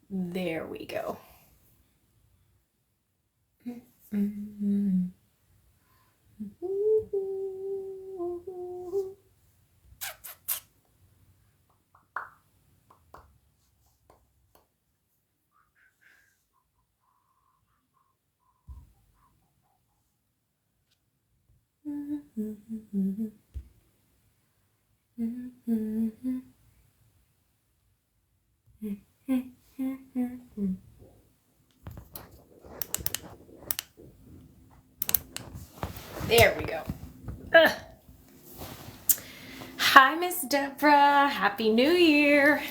There we go. There we go. Hi, Miss Deborah. Happy New Year.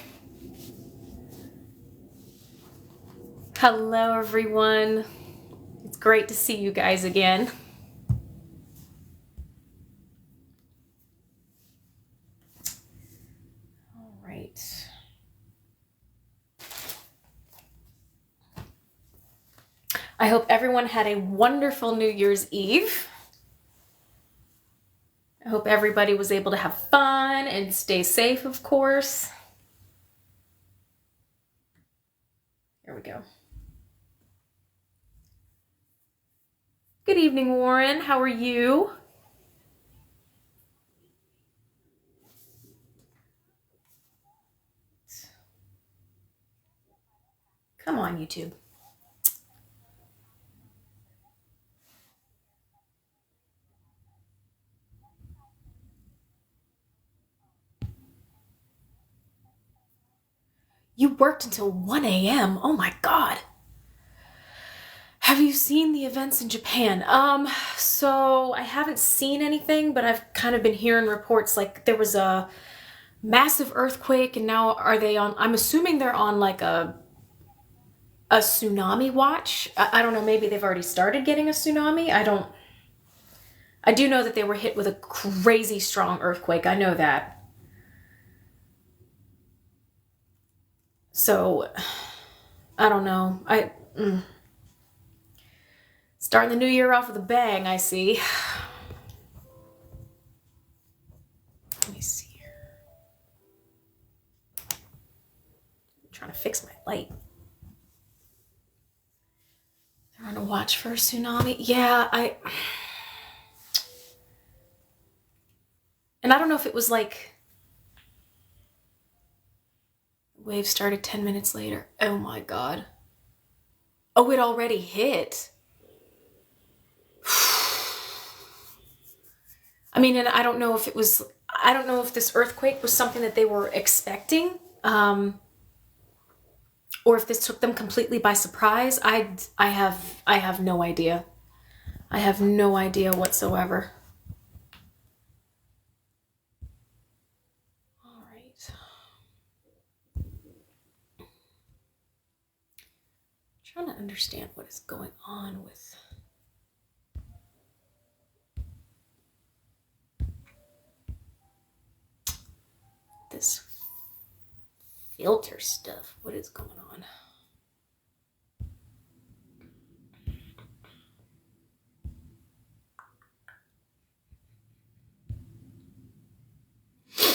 Hello, everyone. It's great to see you guys again. All right. I hope everyone had a wonderful New Year's Eve. I hope everybody was able to have fun and stay safe, of course. Here we go. Good evening, Warren. How are you? Come on, YouTube. You worked until 1 a.m. Oh my God. Have you seen the events in Japan? So I haven't seen anything, but I've kind of been hearing reports like there was a massive earthquake and now are they on, I'm assuming they're on like a tsunami watch. I don't know, maybe they've already started getting a tsunami. I do know that they were hit with a crazy strong earthquake. I know that. So, I don't know. Starting the new year off with a bang, I see. Let me see here. I'm trying to fix my light. They're on a watch for a tsunami. Yeah, and I don't know if it was like wave started 10 minutes later. Oh my God. Oh, it already hit. I mean, and I don't know if this earthquake was something that they were expecting, or if this took them completely by surprise. I have no idea. I have no idea whatsoever. All right. Trying to understand what is going on with this filter stuff. What is going on? Let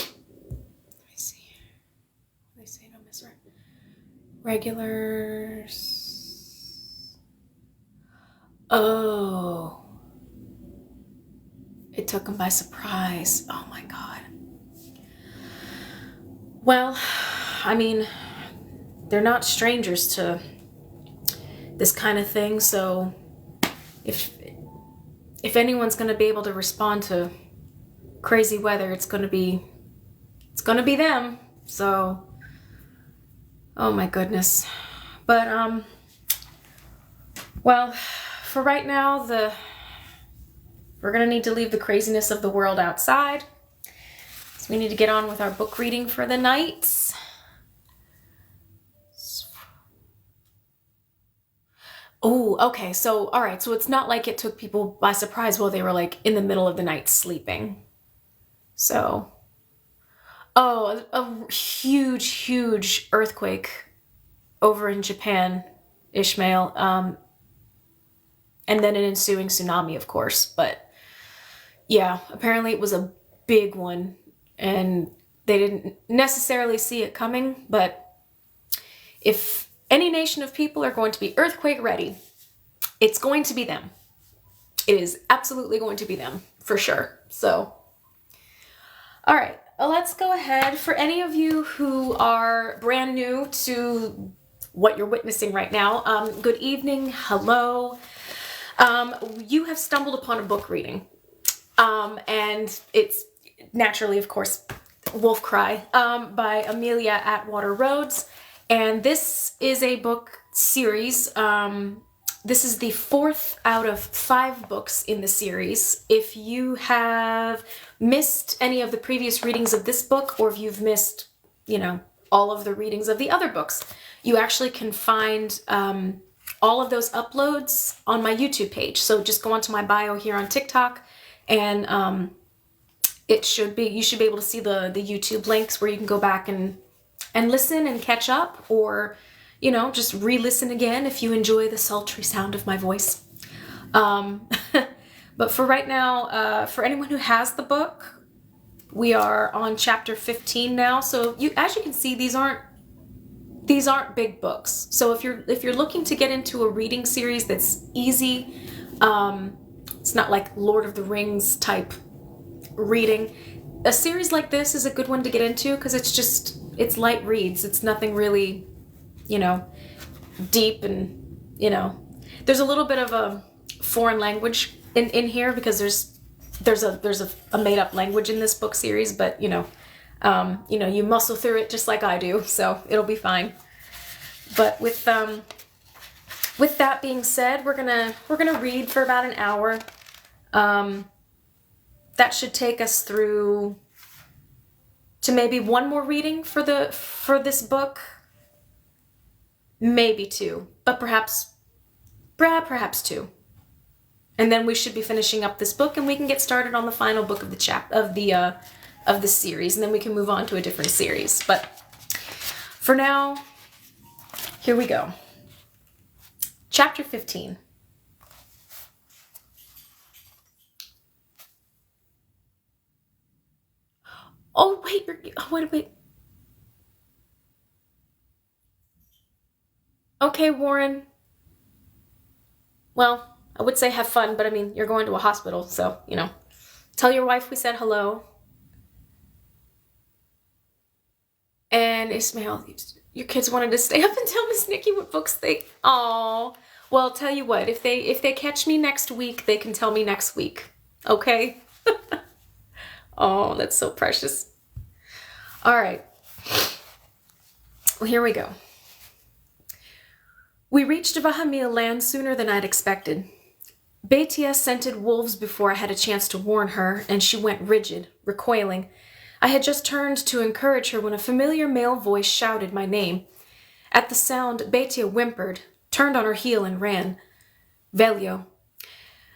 me see. They say no miss regulars. Oh. It took them by surprise. Oh my God. Well, I mean, they're not strangers to this kind of thing, so if anyone's going to be able to respond to crazy weather, it's going to be them. So, oh my goodness. But well, for right now, we're going to need to leave the craziness of the world outside. So we need to get on with our book reading for the night. Oh, okay. So, all right. So it's not like it took people by surprise while they were like in the middle of the night sleeping. So, oh, a huge, huge earthquake over in Japan, Ishmael. And then an ensuing tsunami, of course. But yeah, apparently it was a big one and they didn't necessarily see it coming. But if Any nation of people are going to be earthquake ready. It's going to be them. It is absolutely going to be them, for sure. So, all right, let's go ahead. For any of you who are brand new to what you're witnessing right now, good evening, hello. You have stumbled upon a book reading, and it's naturally, of course, Wolfcry by Amelia Atwater Rhodes, and this is a book series. This is the 4th out of 5 books in the series. If you have missed any of the previous readings of this book, or if you've missed, all of the readings of the other books, you actually can find all of those uploads on my YouTube page. So just go onto my bio here on TikTok, and you should be able to see the YouTube links where you can go back and listen and catch up, or just re-listen again if you enjoy the sultry sound of my voice. But for right now, for anyone who has the book, we are on chapter 15 now. So as you can see, these aren't big books. So if you're looking to get into a reading series that's easy, it's not like Lord of the Rings type reading. A series like this is a good one to get into because it's light reads. It's nothing really, deep, and there's a little bit of a foreign language in here because there's a made up language in this book series, but you muscle through it just like I do, so it'll be fine. But with that being said, we're gonna read for about an hour. That should take us through to maybe one more reading for this book. Maybe 2, but perhaps 2. And then we should be finishing up this book, and we can get started on the final book of the series, and then we can move on to a different series. But for now, here we go. Chapter 15. Oh, wait. Okay, Warren. Well, I would say have fun, but I mean, you're going to a hospital, so, tell your wife we said hello. And Ismail, your kids wanted to stay up and tell Miss Nikki what books they... Aw. Well, tell you what, if they catch me next week, they can tell me next week. Okay? Oh, that's so precious. All right. Well, here we go. We reached Vahamil land sooner than I'd expected. Betia scented wolves before I had a chance to warn her, and she went rigid, recoiling. I had just turned to encourage her when a familiar male voice shouted my name. At the sound, Betia whimpered, turned on her heel, and ran. Velio.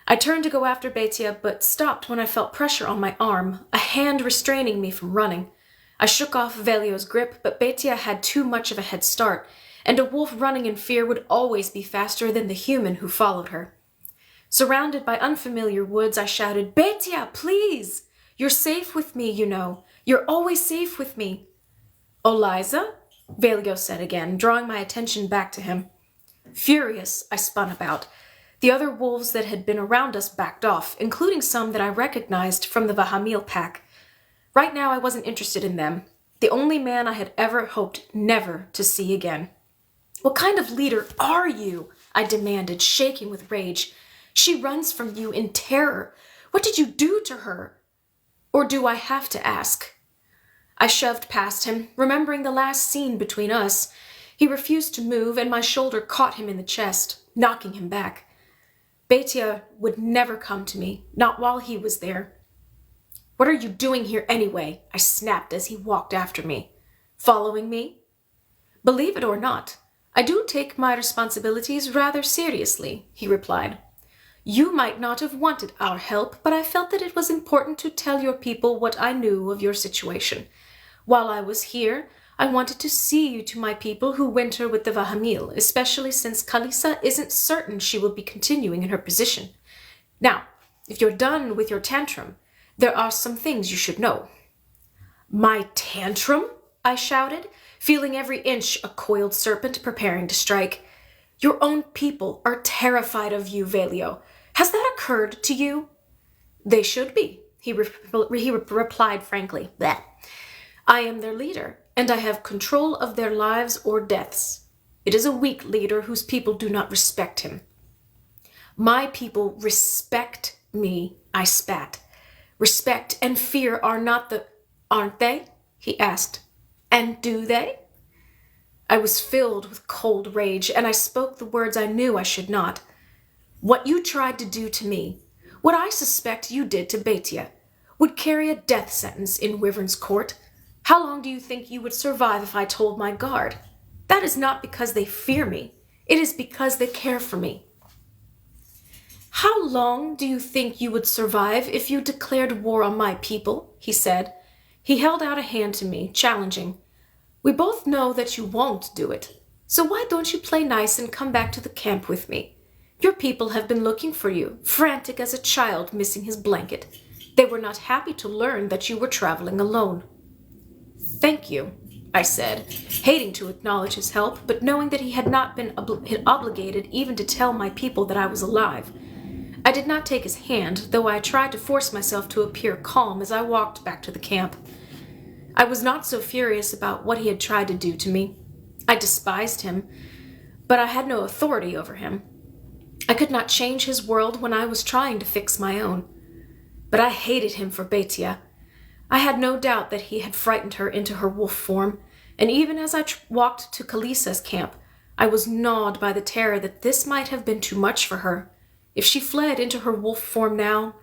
I turned to go after Betia, but stopped when I felt pressure on my arm, a hand restraining me from running. I shook off Velio's grip, but Betia had too much of a head start, and a wolf running in fear would always be faster than the human who followed her. Surrounded by unfamiliar woods, I shouted, Betia, please! You're safe with me, You're always safe with me. Oliza? Velio said again, drawing my attention back to him. Furious, I spun about. The other wolves that had been around us backed off, including some that I recognized from the Vahamil pack. Right now I wasn't interested in them, the only man I had ever hoped never to see again. What kind of leader are you? I demanded, shaking with rage. She runs from you in terror. What did you do to her? Or do I have to ask? I shoved past him, remembering the last scene between us. He refused to move, and my shoulder caught him in the chest, knocking him back. Betia would never come to me, not while he was there. What are you doing here anyway? I snapped as he walked after me. Following me? Believe it or not, I do take my responsibilities rather seriously, he replied. You might not have wanted our help, but I felt that it was important to tell your people what I knew of your situation. While I was here, I wanted to see you to my people who winter with the Vahamil, especially since Kalisa isn't certain she will be continuing in her position. Now, if you're done with your tantrum, there are some things you should know. My tantrum? I shouted, feeling every inch a coiled serpent preparing to strike. Your own people are terrified of you, Velio. Has that occurred to you? They should be, he replied frankly. Bleh. I am their leader, and I have control of their lives or deaths. It is a weak leader whose people do not respect him. My people respect me, I spat. Respect and fear are not aren't they? He asked. And do they? I was filled with cold rage, and I spoke the words I knew I should not. What you tried to do to me, what I suspect you did to Betia, would carry a death sentence in Wyvern's court. How long do you think you would survive if I told my guard? That is not because they fear me. It is because they care for me. How long do you think you would survive if you declared war on my people? He said. He held out a hand to me, challenging. We both know that you won't do it. So why don't you play nice and come back to the camp with me? Your people have been looking for you, frantic as a child missing his blanket. They were not happy to learn that you were traveling alone. Thank you, I said, hating to acknowledge his help, but knowing that he had not been obligated even to tell my people that I was alive. I did not take his hand, though I tried to force myself to appear calm as I walked back to the camp. I was not so furious about what he had tried to do to me. I despised him, but I had no authority over him. I could not change his world when I was trying to fix my own. But I hated him for Betia. I had no doubt that he had frightened her into her wolf form, and even as I walked to Kalisa's camp, I was gnawed by the terror that this might have been too much for her. If she fled into her wolf form now,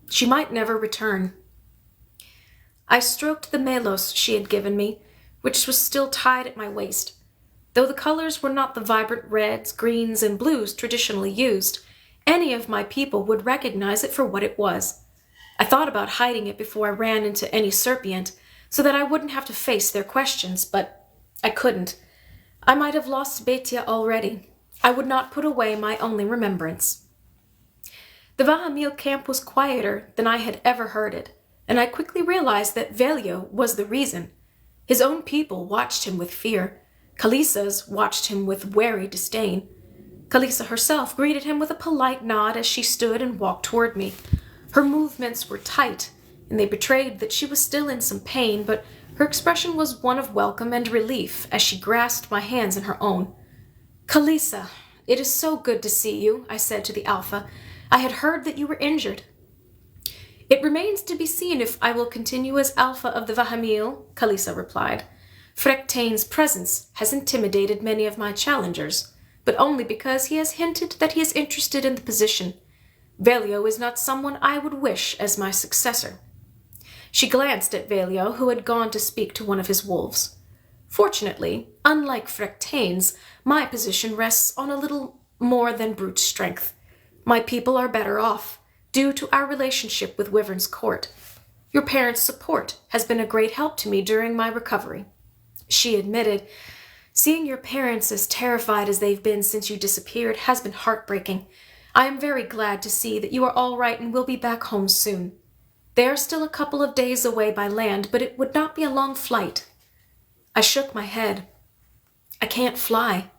she might never return. I stroked the melos she had given me, which was still tied at my waist. Though the colors were not the vibrant reds, greens, and blues traditionally used, any of my people would recognize it for what it was. I thought about hiding it before I ran into any serpient, so that I wouldn't have to face their questions, but I couldn't. I might have lost Betia already. I would not put away my only remembrance. The Vahamil camp was quieter than I had ever heard it, and I quickly realized that Velio was the reason. His own people watched him with fear. Kalisa's watched him with wary disdain. Kalisa herself greeted him with a polite nod as she stood and walked toward me. Her movements were tight, and they betrayed that she was still in some pain, but her expression was one of welcome and relief as she grasped my hands in her own. Kalisa, it is so good to see you, I said to the Alpha. I had heard that you were injured. It remains to be seen if I will continue as Alpha of the Vahamil, Kalisa replied. Frektain's presence has intimidated many of my challengers, but only because he has hinted that he is interested in the position. Velio is not someone I would wish as my successor. She glanced at Velio, who had gone to speak to one of his wolves. Fortunately, unlike Frektain's, my position rests on a little more than brute strength. My people are better off, due to our relationship with Wyvern's court. Your parents' support has been a great help to me during my recovery. She admitted, seeing your parents as terrified as they've been since you disappeared has been heartbreaking. I am very glad to see that you are all right and will be back home soon. They are still a couple of days away by land, but it would not be a long flight. I shook my head. I can't fly.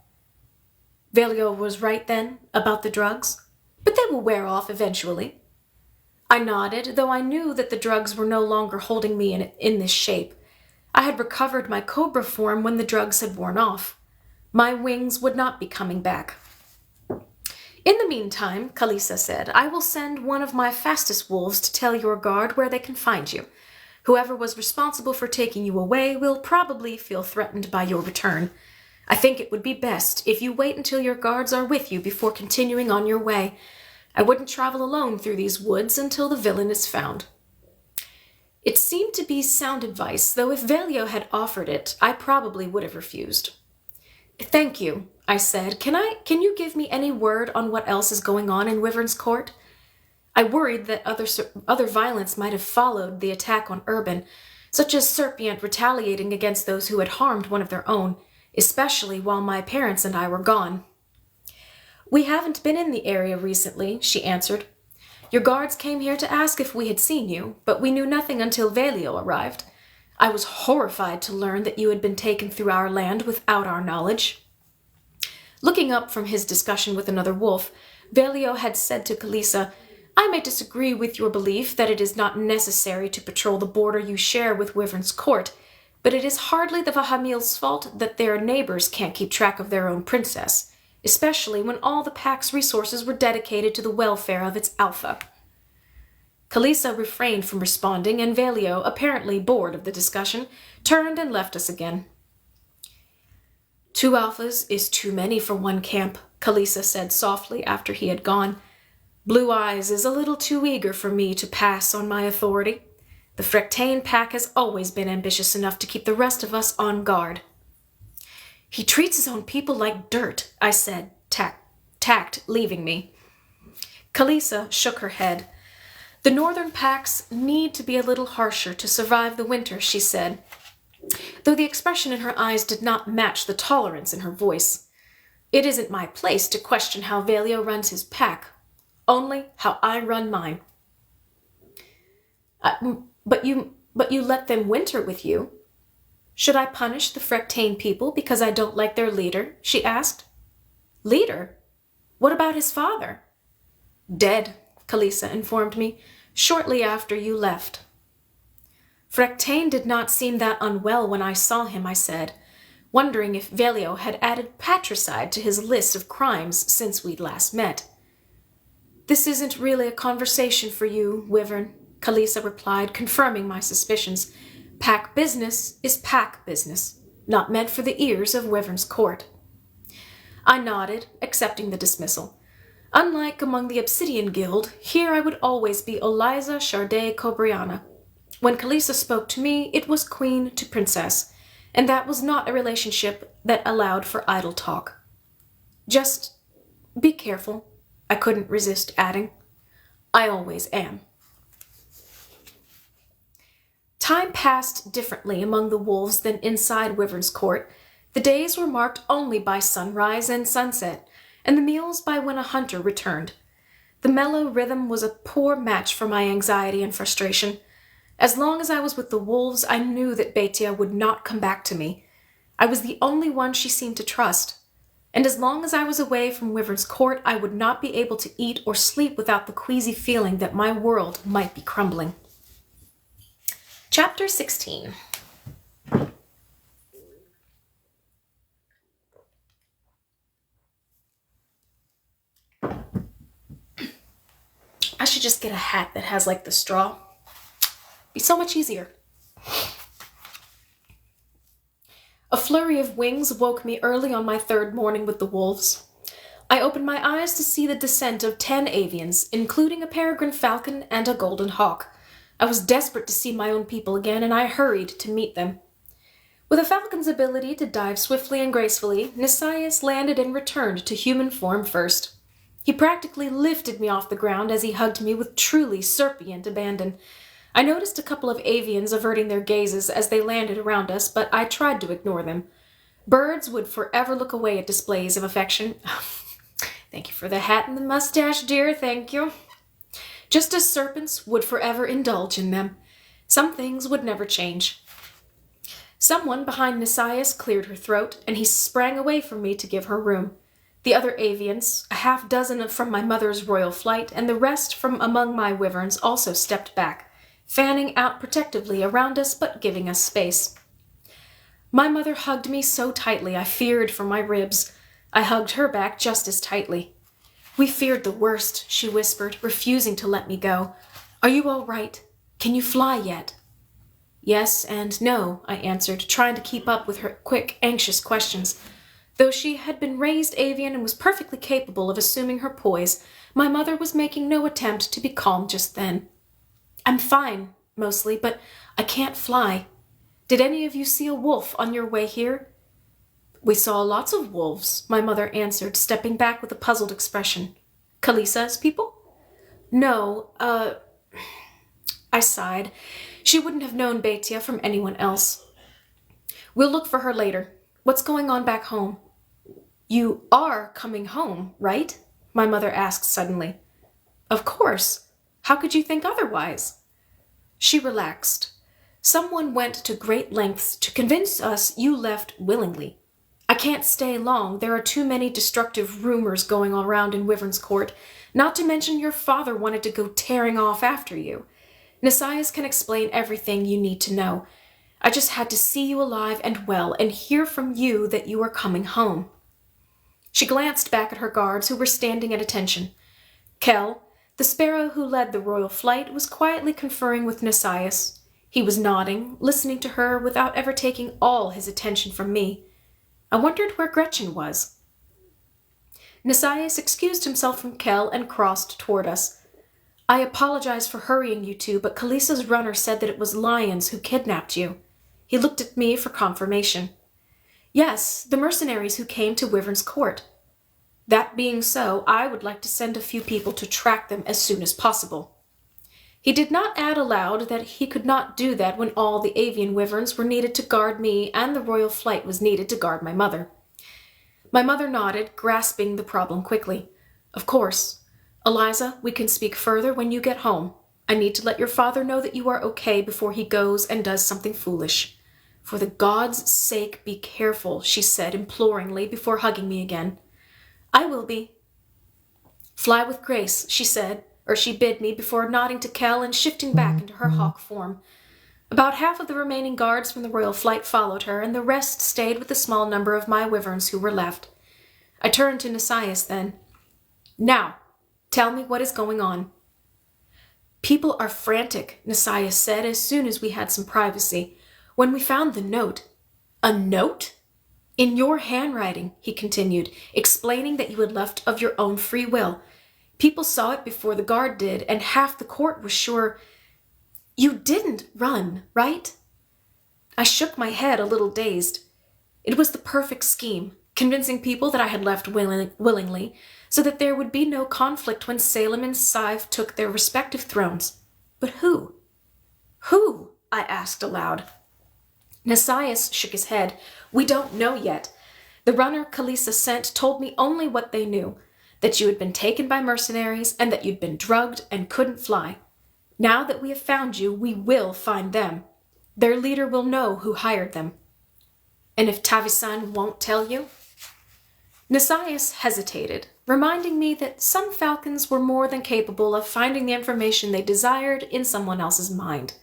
Velio was right then about the drugs, but they will wear off eventually. I nodded, though I knew that the drugs were no longer holding me in this shape. I had recovered my cobra form when the drugs had worn off. My wings would not be coming back. In the meantime, Kalisa said, I will send one of my fastest wolves to tell your guard where they can find you. Whoever was responsible for taking you away will probably feel threatened by your return. I think it would be best if you wait until your guards are with you before continuing on your way. I wouldn't travel alone through these woods until the villain is found. It seemed to be sound advice, though if Velio had offered it, I probably would have refused. Thank you, I said. Can you give me any word on what else is going on in Wyvern's court? I worried that other violence might have followed the attack on Urban, such as Serpient retaliating against those who had harmed one of their own, especially while my parents and I were gone. We haven't been in the area recently, she answered. Your guards came here to ask if we had seen you, but we knew nothing until Velio arrived. I was horrified to learn that you had been taken through our land without our knowledge. Looking up from his discussion with another wolf, Velio had said to Kalisa, I may disagree with your belief that it is not necessary to patrol the border you share with Wyvern's court, but it is hardly the Vahamil's fault that their neighbors can't keep track of their own princess, especially when all the pack's resources were dedicated to the welfare of its alpha. Kalisa refrained from responding, and Velio, apparently bored of the discussion, turned and left us again. 2 alphas is too many for one camp, Kalisa said softly after he had gone. Blue Eyes is a little too eager for me to pass on my authority. The Frectane pack has always been ambitious enough to keep the rest of us on guard. He treats his own people like dirt, I said, tact leaving me. Kalisa shook her head. The northern packs need to be a little harsher to survive the winter, she said, though the expression in her eyes did not match the tolerance in her voice. It isn't my place to question how Velio runs his pack, only how I run mine. But you let them winter with you. Should I punish the Frectane people because I don't like their leader? She asked. Leader? What about his father? Dead, Kalisa informed me, shortly after you left. Frectane did not seem that unwell when I saw him, I said, wondering if Velio had added patricide to his list of crimes since we'd last met. This isn't really a conversation for you, Wyvern, Kalisa replied, confirming my suspicions. Pack business is pack business, not meant for the ears of Wyvern's court. I nodded, accepting the dismissal. Unlike among the Obsidian Guild, here I would always be Eliza Chardet Cobriana. When Kalisa spoke to me, it was queen to princess, and that was not a relationship that allowed for idle talk. Just be careful, I couldn't resist adding. I always am. Time passed differently among the wolves than inside Wyvern's court. The days were marked only by sunrise and sunset, and the meals by when a hunter returned. The mellow rhythm was a poor match for my anxiety and frustration. As long as I was with the wolves, I knew that Betia would not come back to me. I was the only one she seemed to trust. And as long as I was away from Wyvern's court, I would not be able to eat or sleep without the queasy feeling that my world might be crumbling. Chapter 16. I should just get a hat that has like the straw. Be so much easier. A flurry of wings woke me early on my 3rd morning with the wolves. I opened my eyes to see the descent of 10 avians, including a peregrine falcon and a golden hawk. I was desperate to see my own people again, and I hurried to meet them. With a falcon's ability to dive swiftly and gracefully, Nisias landed and returned to human form first. He practically lifted me off the ground as he hugged me with truly serpient abandon. I noticed a couple of avians averting their gazes as they landed around us, but I tried to ignore them. Birds would forever look away at displays of affection. Thank you for the hat and the mustache, dear, thank you. Just as serpents would forever indulge in them. Some things would never change. Someone behind Nisias cleared her throat, and he sprang away from me to give her room. The other avians, a half-dozen from my mother's royal flight, and the rest from among my wyverns also stepped back, fanning out protectively around us but giving us space. My mother hugged me so tightly I feared for my ribs. I hugged her back just as tightly. We feared the worst, she whispered, refusing to let me go. Are you all right? Can you fly yet? Yes and no, I answered, trying to keep up with her quick, anxious questions. Though she had been raised avian and was perfectly capable of assuming her poise, my mother was making no attempt to be calm just then. I'm fine, mostly, but I can't fly. Did any of you see a wolf on your way here? We saw lots of wolves, my mother answered, stepping back with a puzzled expression. Kalisa's people? No, I sighed. She wouldn't have known Betia from anyone else. We'll look for her later. What's going on back home? You are coming home, right? My mother asked suddenly. Of course. How could you think otherwise? She relaxed. Someone went to great lengths to convince us you left willingly. I can't stay long. There are too many destructive rumors going around in Wyvern's Court, not to mention your father wanted to go tearing off after you. Nasias can explain everything you need to know. I just had to see you alive and well and hear from you that you are coming home. She glanced back at her guards who were standing at attention. Kel, the sparrow who led the royal flight, was quietly conferring with Nasias. He was nodding, listening to her without ever taking all his attention from me. I wondered where Gretchen was. Nasias excused himself from Kel and crossed toward us. I apologize for hurrying you two, but Kalisa's runner said that it was lions who kidnapped you. He looked at me for confirmation. Yes, the mercenaries who came to Wyvern's Court. That being so, I would like to send a few people to track them as soon as possible. He did not add aloud that he could not do that when all the avian wyverns were needed to guard me and the royal flight was needed to guard my mother. My mother nodded, grasping the problem quickly. Of course. Eliza, we can speak further when you get home. I need to let your father know that you are okay before he goes and does something foolish. For the gods' sake, be careful, she said imploringly before hugging me again. I will be. Fly with grace, she bid me before nodding to Kel and shifting back into her hawk form. About half of the remaining guards from the royal flight followed her, and the rest stayed with the small number of my wyverns who were left. I turned to Nasias then. Now, tell me what is going on. People are frantic, Nasias said as soon as we had some privacy. When we found the note. A note? In your handwriting, he continued, explaining that you had left of your own free will. People saw it before the guard did, and half the court was sure. You didn't run, right? I shook my head a little dazed. It was the perfect scheme, convincing people that I had left willingly, so that there would be no conflict when Salem and Sive took their respective thrones. But who? Who? I asked aloud. Nasias shook his head. We don't know yet. The runner Kalisa sent told me only what they knew, that you had been taken by mercenaries and that you'd been drugged and couldn't fly. Now that we have found you, we will find them. Their leader will know who hired them. And if Tavisan won't tell you? Nasias hesitated, reminding me that some falcons were more than capable of finding the information they desired in someone else's mind.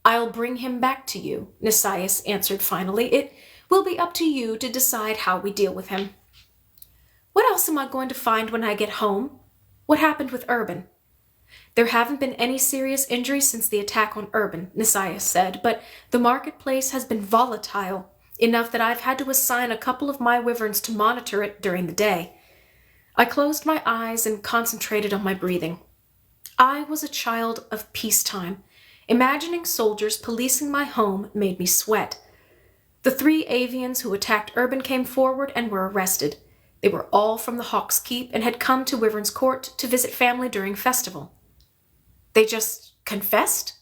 I'll bring him back to you, Nasias answered finally. It will be up to you to decide how we deal with him. What else am I going to find when I get home? What happened with Urban? There haven't been any serious injuries since the attack on Urban, Nasias said, but the marketplace has been volatile, enough that I've had to assign a couple of my wyverns to monitor it during the day. I closed my eyes and concentrated on my breathing. I was a child of peacetime. Imagining soldiers policing my home made me sweat. The 3 avians who attacked Urban came forward and were arrested. They were all from the Hawk's Keep and had come to Wyvern's Court to visit family during festival. They just confessed?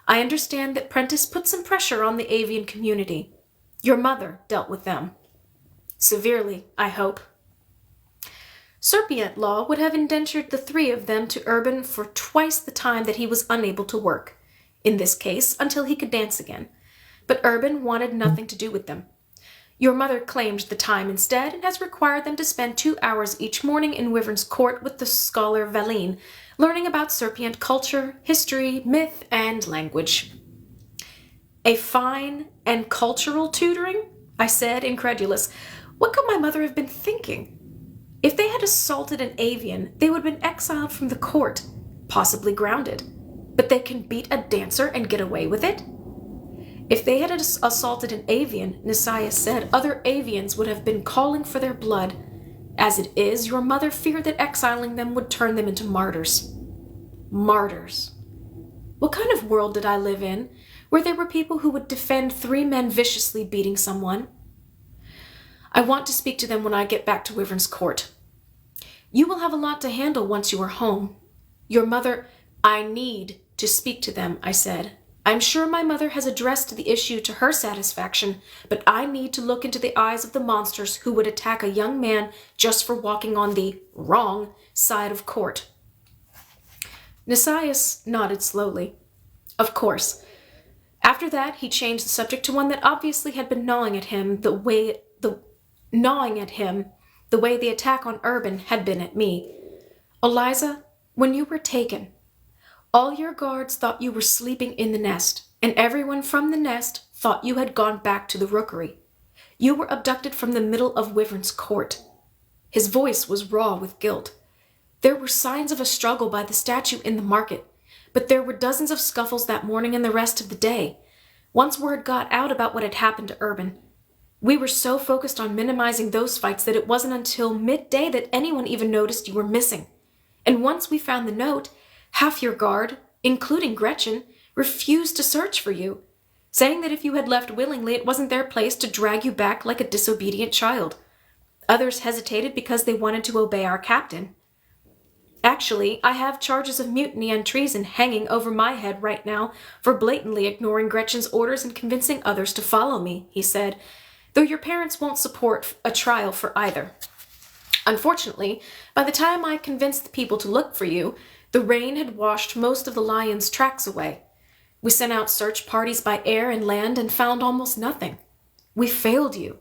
I understand that Prentice put some pressure on the avian community. Your mother dealt with them. Severely, I hope. Serpient law would have indentured the 3 of them to Urban for twice the time that he was unable to work, in this case until he could dance again. But Urban wanted nothing to do with them. Your mother claimed the time instead and has required them to spend 2 hours each morning in Wyvern's Court with the scholar Valine, learning about Serpient culture, history, myth, and language. A fine and cultural tutoring? I said, incredulous. What could my mother have been thinking? If they had assaulted an avian, they would have been exiled from the court, possibly grounded. But they can beat a dancer and get away with it? If they had assaulted an avian, Nasias said, other avians would have been calling for their blood. As it is, your mother feared that exiling them would turn them into martyrs. Martyrs. What kind of world did I live in, where there were people who would defend 3 men viciously beating someone? I want to speak to them when I get back to Wyvern's Court. You will have a lot to handle once you are home. Your mother... I need to speak to them, I said. I'm sure my mother has addressed the issue to her satisfaction, but I need to look into the eyes of the monsters who would attack a young man just for walking on the wrong side of court. Nasias nodded slowly. Of course. After that, he changed the subject to one that obviously had been gnawing at him the way the attack on Urban had been at me. Eliza, when you were taken, all your guards thought you were sleeping in the nest, and everyone from the nest thought you had gone back to the rookery. You were abducted from the middle of Wyvern's court. His voice was raw with guilt. There were signs of a struggle by the statue in the market, but there were dozens of scuffles that morning and the rest of the day. Once word got out about what had happened to Urban, we were so focused on minimizing those fights that it wasn't until midday that anyone even noticed you were missing. And once we found the note, half your guard, including Gretchen, refused to search for you, saying that if you had left willingly, it wasn't their place to drag you back like a disobedient child. Others hesitated because they wanted to obey our captain. Actually, I have charges of mutiny and treason hanging over my head right now for blatantly ignoring Gretchen's orders and convincing others to follow me, he said, though your parents won't support a trial for either. Unfortunately, by the time I convinced the people to look for you, the rain had washed most of the lion's tracks away. We sent out search parties by air and land and found almost nothing. We failed you.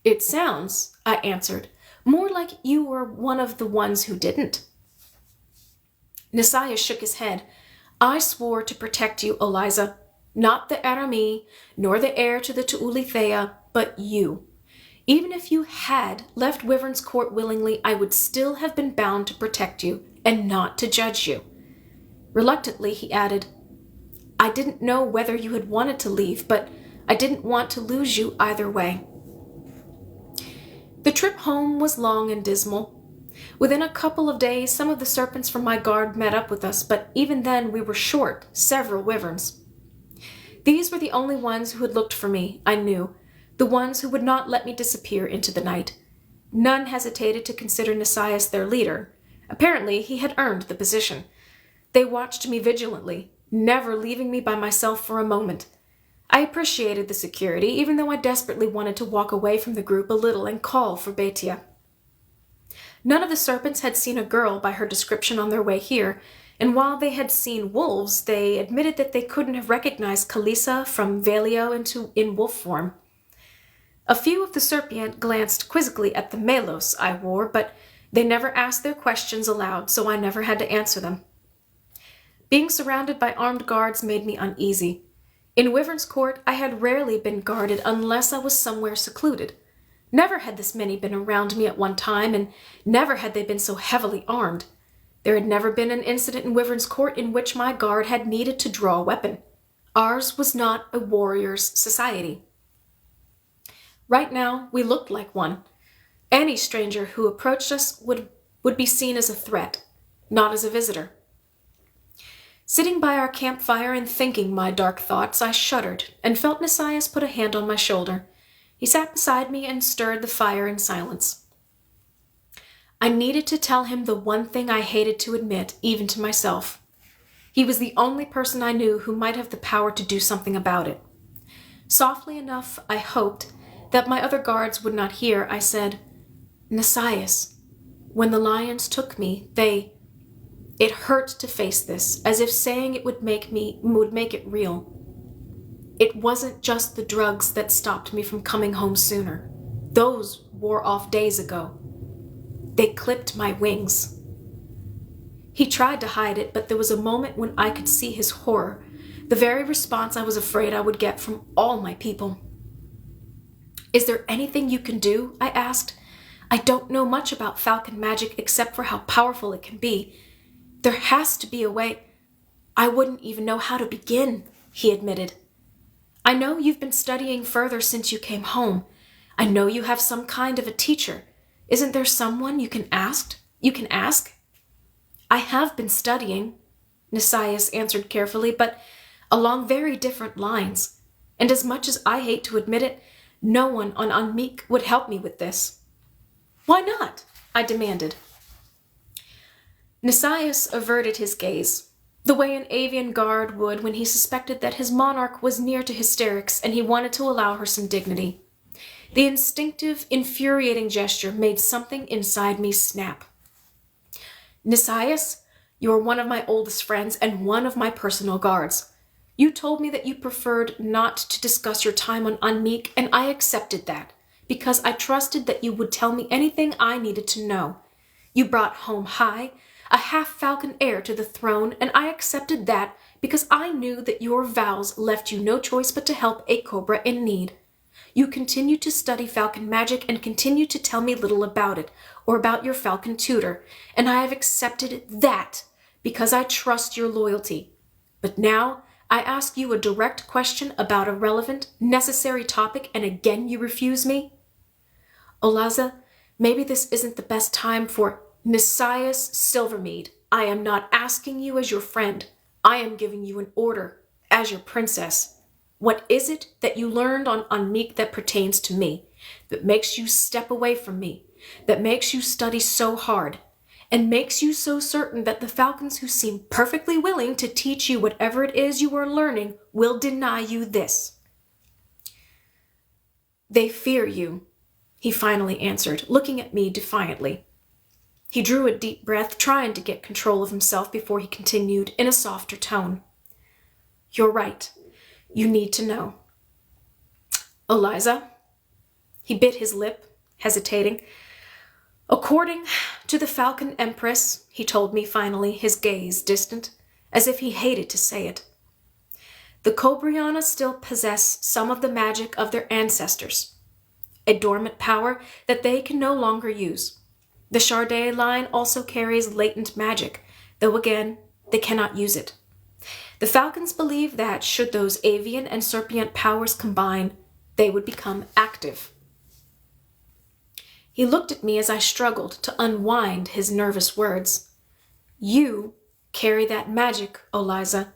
It sounds, I answered, more like you were one of the ones who didn't. Nisaiah shook his head. I swore to protect you, Eliza. Not the Arami, nor the heir to the Tu'ulithea, but you. Even if you had left Wyvern's court willingly, I would still have been bound to protect you and not to judge you. Reluctantly, he added, I didn't know whether you had wanted to leave, but I didn't want to lose you either way. The trip home was long and dismal. Within a couple of days, some of the serpents from my guard met up with us, but even then we were short several wyverns. These were the only ones who had looked for me, I knew, the ones who would not let me disappear into the night. None hesitated to consider Nisaiah their leader. Apparently, he had earned the position. They watched me vigilantly, never leaving me by myself for a moment. I appreciated the security, even though I desperately wanted to walk away from the group a little and call for Betia. None of the serpents had seen a girl by her description on their way here, and while they had seen wolves, they admitted that they couldn't have recognized Kalisa from Velio in wolf form. A few of the serpient glanced quizzically at the melos I wore, but they never asked their questions aloud, so I never had to answer them. Being surrounded by armed guards made me uneasy. In Wyvern's court, I had rarely been guarded unless I was somewhere secluded. Never had this many been around me at one time, and never had they been so heavily armed. There had never been an incident in Wyvern's court in which my guard had needed to draw a weapon. Ours was not a warrior's society. Right now, we looked like one. Any stranger who approached us would be seen as a threat, not as a visitor. Sitting by our campfire and thinking my dark thoughts, I shuddered and felt Nisaiah put a hand on my shoulder. He sat beside me and stirred the fire in silence. I needed to tell him the one thing I hated to admit, even to myself. He was the only person I knew who might have the power to do something about it. Softly enough, I hoped, that my other guards would not hear, I said, Nisaiah, when the lions took me, It hurt to face this, as if saying it would make it real. It wasn't just the drugs that stopped me from coming home sooner. Those wore off days ago. They clipped my wings. He tried to hide it, but there was a moment when I could see his horror, the very response I was afraid I would get from all my people. Is there anything you can do? I asked. I don't know much about falcon magic except for how powerful it can be. There has to be a way. I wouldn't even know how to begin, he admitted. I know you've been studying further since you came home. I know you have some kind of a teacher. Isn't there someone you can ask? I have been studying, Nisaiah answered carefully, but along very different lines. And as much as I hate to admit it, no one on Anmeek would help me with this. Why not? I demanded. Nisaiah averted his gaze, the way an avian guard would when he suspected that his monarch was near to hysterics and he wanted to allow her some dignity. The instinctive, infuriating gesture made something inside me snap. Nisaiah, you are one of my oldest friends and one of my personal guards. You told me that you preferred not to discuss your time on Unmeek, and I accepted that, because I trusted that you would tell me anything I needed to know. You brought home High, a half-falcon heir to the throne, and I accepted that because I knew that your vows left you no choice but to help a cobra in need. You continued to study falcon magic and continued to tell me little about it, or about your falcon tutor, and I have accepted that because I trust your loyalty. But now, I ask you a direct question about a relevant, necessary topic, and again you refuse me? Olaza, maybe this isn't the best time for Nisias Silvermead. I am not asking you as your friend. I am giving you an order as your princess. What is it that you learned on Unmeek that pertains to me, that makes you step away from me, that makes you study so hard, and makes you so certain that the falcons who seem perfectly willing to teach you whatever it is you are learning will deny you this? They fear you, he finally answered, looking at me defiantly. He drew a deep breath, trying to get control of himself before he continued in a softer tone. You're right. You need to know. Eliza, he bit his lip, hesitating. According to the Falcon Empress, he told me finally, his gaze distant, as if he hated to say it. The Cobriana still possess some of the magic of their ancestors, a dormant power that they can no longer use. The Chardet line also carries latent magic, though again, they cannot use it. The Falcons believe that, should those avian and serpient powers combine, they would become active. He looked at me as I struggled to unwind his nervous words. You carry that magic, Eliza,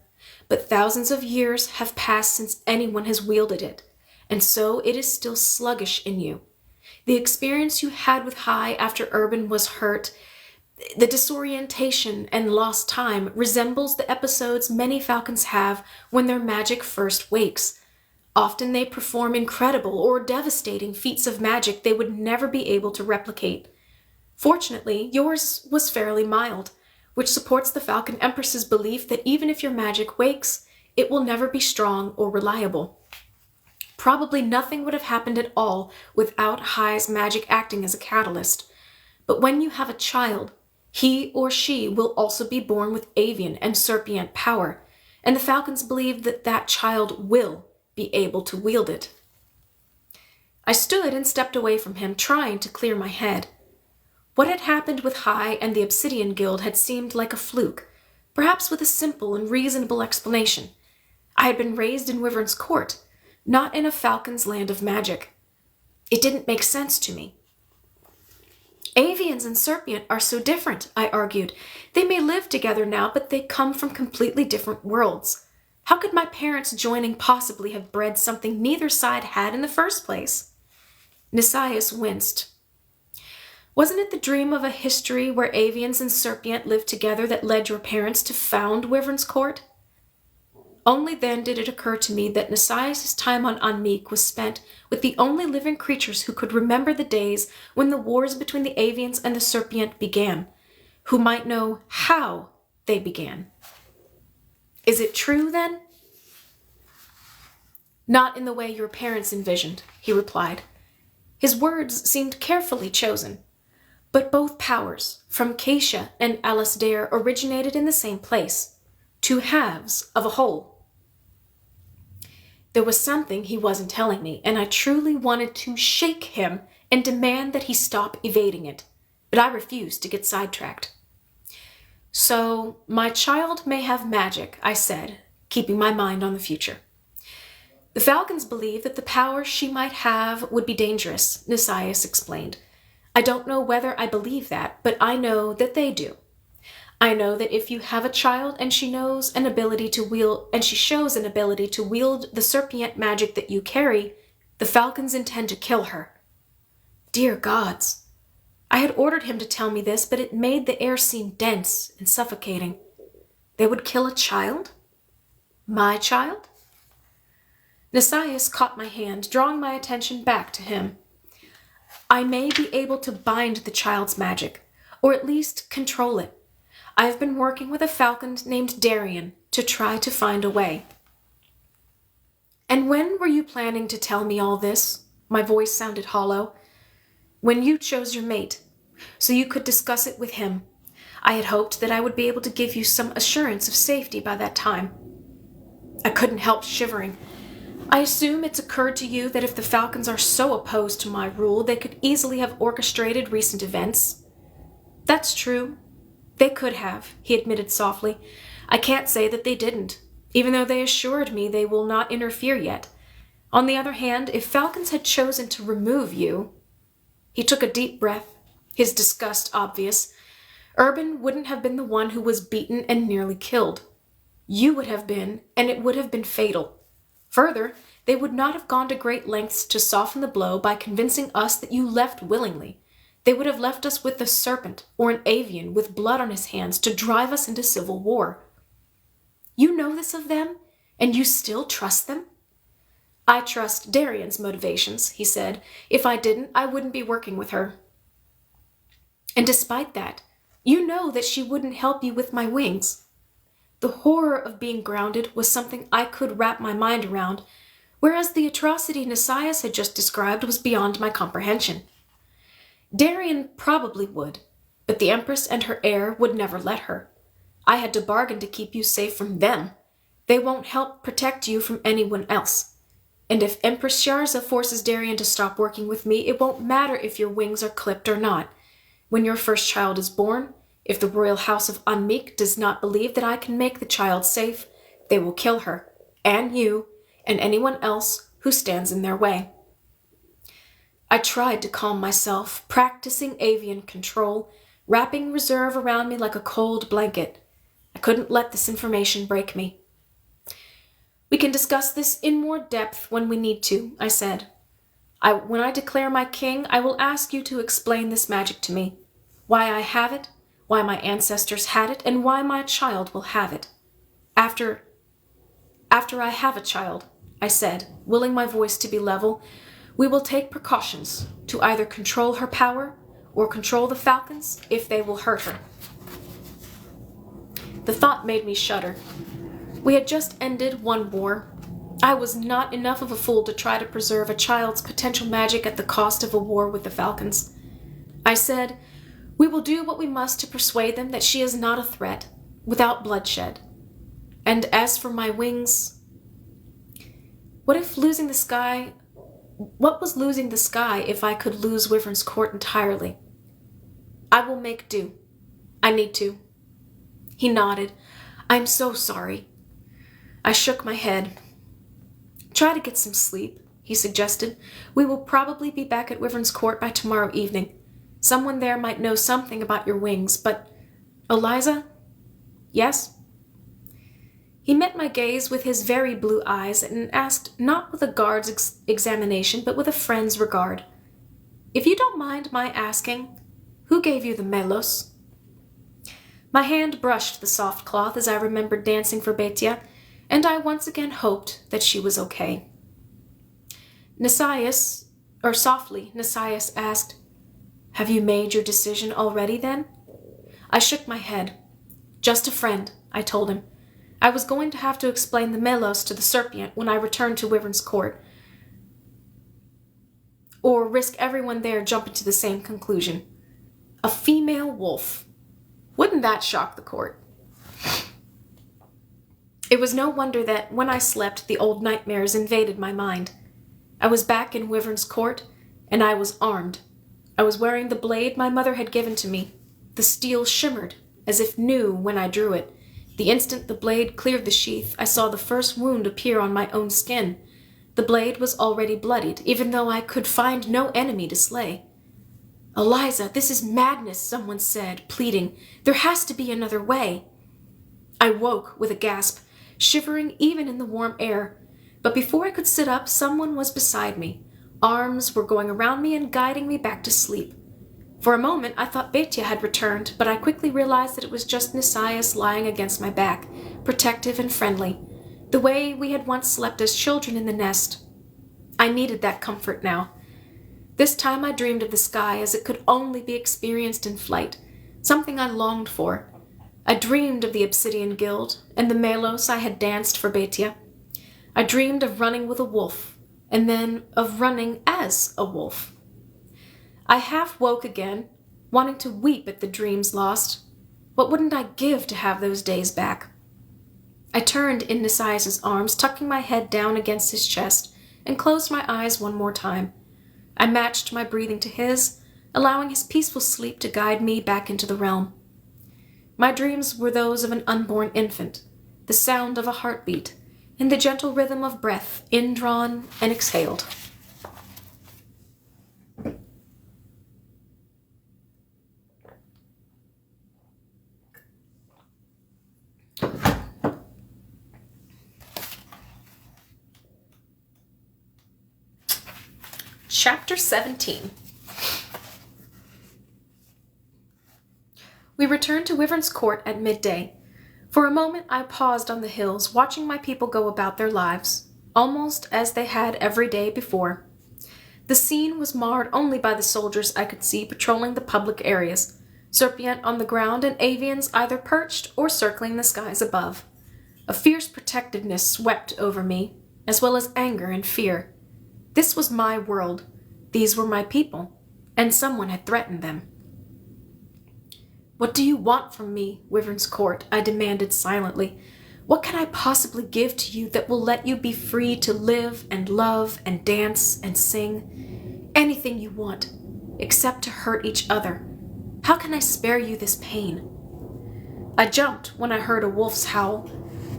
but thousands of years have passed since anyone has wielded it, and so it is still sluggish in you. The experience you had with High after Urban was hurt, the disorientation and lost time resembles the episodes many falcons have when their magic first wakes. Often they perform incredible or devastating feats of magic they would never be able to replicate. Fortunately, yours was fairly mild, which supports the Falcon Empress's belief that even if your magic wakes, it will never be strong or reliable. Probably nothing would have happened at all without High's magic acting as a catalyst. But when you have a child, he or she will also be born with avian and serpient power, and the Falcons believe that that child will be able to wield it. I stood and stepped away from him, trying to clear my head. What had happened with High and the Obsidian Guild had seemed like a fluke, perhaps with a simple and reasonable explanation. I had been raised in Wyvern's court, not in a falcon's land of magic. It didn't make sense to me. Avians and serpient are so different, I argued. They may live together now, but they come from completely different worlds. How could my parents joining possibly have bred something neither side had in the first place? Nisias winced. Wasn't it the dream of a history where avians and serpient lived together that led your parents to found Wyvern's court? Only then did it occur to me that Nisias' time on Unmeek was spent with the only living creatures who could remember the days when the wars between the avians and the serpient began, who might know how they began. Is it true, then? Not in the way your parents envisioned, he replied. His words seemed carefully chosen. But both powers, from Keisha and Alasdair, originated in the same place, two halves of a whole. There was something he wasn't telling me, and I truly wanted to shake him and demand that he stop evading it, but I refused to get sidetracked. So, my child may have magic, I said, keeping my mind on the future. The Falcons believe that the power she might have would be dangerous, Nisias explained. I don't know whether I believe that, but I know that they do. I know that if you have a child and she shows an ability to wield the serpient magic that you carry, the Falcons intend to kill her. Dear gods! I had ordered him to tell me this, but it made the air seem dense and suffocating. They would kill a child? My child? Nisias caught my hand, drawing my attention back to him. I may be able to bind the child's magic, or at least control it. I have been working with a falcon named Darian to try to find a way. And when were you planning to tell me all this? My voice sounded hollow. When you chose your mate, so you could discuss it with him. I had hoped that I would be able to give you some assurance of safety by that time. I couldn't help shivering. I assume it's occurred to you that if the Falcons are so opposed to my rule, they could easily have orchestrated recent events. That's true. They could have, he admitted softly. I can't say that they didn't, even though they assured me they will not interfere yet. On the other hand, if Falcons had chosen to remove you... He took a deep breath, his disgust obvious. Urban wouldn't have been the one who was beaten and nearly killed. You would have been, and it would have been fatal. Further, they would not have gone to great lengths to soften the blow by convincing us that you left willingly. They would have left us with a serpent or an avian with blood on his hands to drive us into civil war. You know this of them, and you still trust them? I trust Darian's motivations, he said. If I didn't, I wouldn't be working with her. And despite that, you know that she wouldn't help you with my wings. The horror of being grounded was something I could wrap my mind around, whereas the atrocity Nasias had just described was beyond my comprehension. Darian probably would, but the Empress and her heir would never let her. I had to bargain to keep you safe from them. They won't help protect you from anyone else. And if Empress Sharza forces Darian to stop working with me, it won't matter if your wings are clipped or not. When your first child is born, if the royal house of Anmik does not believe that I can make the child safe, they will kill her, and you, and anyone else who stands in their way. I tried to calm myself, practicing avian control, wrapping reserve around me like a cold blanket. I couldn't let this information break me. We can discuss this in more depth when we need to, I said. When I declare my king, I will ask you to explain this magic to me. Why I have it, why my ancestors had it, and why my child will have it. After I have a child, I said, willing my voice to be level, we will take precautions to either control her power or control the Falcons if they will hurt her. The thought made me shudder. We had just ended one war. I was not enough of a fool to try to preserve a child's potential magic at the cost of a war with the Falcons. I said, we will do what we must to persuade them that she is not a threat, without bloodshed. And as for my wings, what was losing the sky if I could lose Wyvern's Court entirely? I will make do. I need to. He nodded. I'm so sorry. I shook my head. Try to get some sleep, he suggested. We will probably be back at Wyvern's Court by tomorrow evening. Someone there might know something about your wings, but... Eliza? Yes? He met my gaze with his very blue eyes and asked not with a guard's examination, but with a friend's regard. If you don't mind my asking, who gave you the melos? My hand brushed the soft cloth as I remembered dancing for Betia, and I once again hoped that she was okay. Softly, Nasias asked, Have you made your decision already then? I shook my head. Just a friend, I told him. I was going to have to explain the melos to the Serpient when I returned to Wyvern's Court, or risk everyone there jumping to the same conclusion. A female wolf. Wouldn't that shock the court? It was no wonder that, when I slept, the old nightmares invaded my mind. I was back in Wyvern's Court, and I was armed. I was wearing the blade my mother had given to me. The steel shimmered, as if new when I drew it. The instant the blade cleared the sheath, I saw the first wound appear on my own skin. The blade was already bloodied, even though I could find no enemy to slay. Eliza, this is madness, someone said, pleading. There has to be another way. I woke with a gasp, shivering even in the warm air. But before I could sit up, someone was beside me. Arms were going around me and guiding me back to sleep. For a moment, I thought Betia had returned, but I quickly realized that it was just Nasias lying against my back, protective and friendly, the way we had once slept as children in the nest. I needed that comfort now. This time I dreamed of the sky as it could only be experienced in flight, something I longed for. I dreamed of the Obsidian Guild and the melos I had danced for Betia. I dreamed of running with a wolf, and then of running as a wolf. I half woke again, wanting to weep at the dreams lost. What wouldn't I give to have those days back? I turned in Nasias' arms, tucking my head down against his chest, and closed my eyes one more time. I matched my breathing to his, allowing his peaceful sleep to guide me back into the realm. My dreams were those of an unborn infant, the sound of a heartbeat, and the gentle rhythm of breath indrawn and exhaled. Chapter 17. We returned to Wyvern's Court at midday. For a moment I paused on the hills, watching my people go about their lives, almost as they had every day before. The scene was marred only by the soldiers I could see patrolling the public areas, Serpient on the ground and avians either perched or circling the skies above. A fierce protectiveness swept over me, as well as anger and fear. This was my world. These were my people, and someone had threatened them. "What do you want from me, Wyvern's Court?" I demanded silently. "What can I possibly give to you that will let you be free to live and love and dance and sing? Anything you want, except to hurt each other. How can I spare you this pain?" I jumped when I heard a wolf's howl.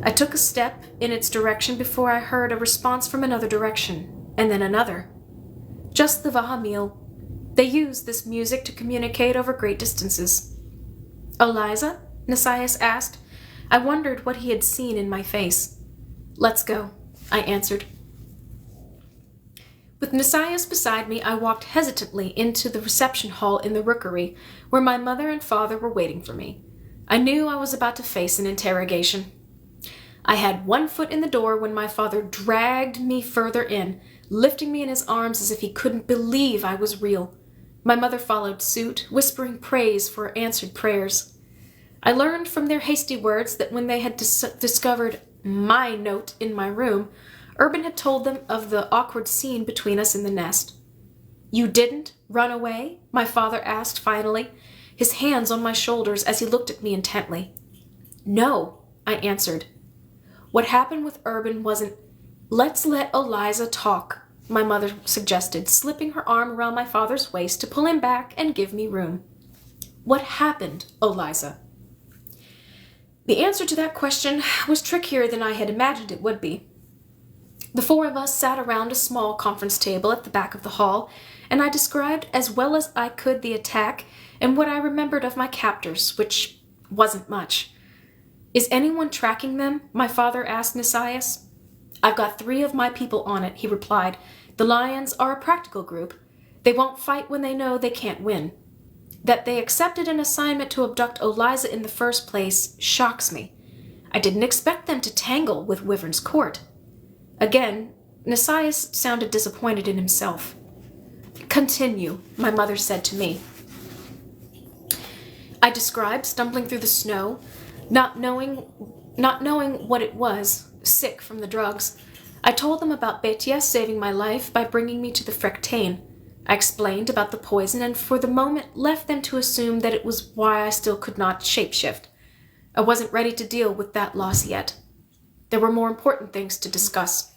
I took a step in its direction before I heard a response from another direction, and then another. Just the Vahamil. They use this music to communicate over great distances. "Eliza?" Nasias asked. I wondered what he had seen in my face. "Let's go," I answered. With Nasias beside me, I walked hesitantly into the reception hall in the rookery, where my mother and father were waiting for me. I knew I was about to face an interrogation. I had one foot in the door when my father dragged me further in, lifting me in his arms as if he couldn't believe I was real. My mother followed suit, whispering praise for answered prayers. I learned from their hasty words that when they had discovered my note in my room, Urban had told them of the awkward scene between us in the nest. "You didn't run away?" my father asked finally, his hands on my shoulders as he looked at me intently. "No," I answered. "What happened with Urban wasn't—" "Let's let Eliza talk," my mother suggested, slipping her arm around my father's waist to pull him back and give me room. "What happened, Eliza?" The answer to that question was trickier than I had imagined it would be. The four of us sat around a small conference table at the back of the hall, and I described as well as I could the attack and what I remembered of my captors, which wasn't much. "Is anyone tracking them?" my father asked Nasias. "I've got 3 of my people on it," he replied. "The Lions are a practical group. They won't fight when they know they can't win. That they accepted an assignment to abduct Eliza in the first place shocks me. I didn't expect them to tangle with Wyvern's Court." Again, Nasias sounded disappointed in himself. "Continue," my mother said to me. I described stumbling through the snow, not knowing what it was, sick from the drugs. I told them about Betia saving my life by bringing me to the Frectane. I explained about the poison and for the moment left them to assume that it was why I still could not shapeshift. I wasn't ready to deal with that loss yet. There were more important things to discuss.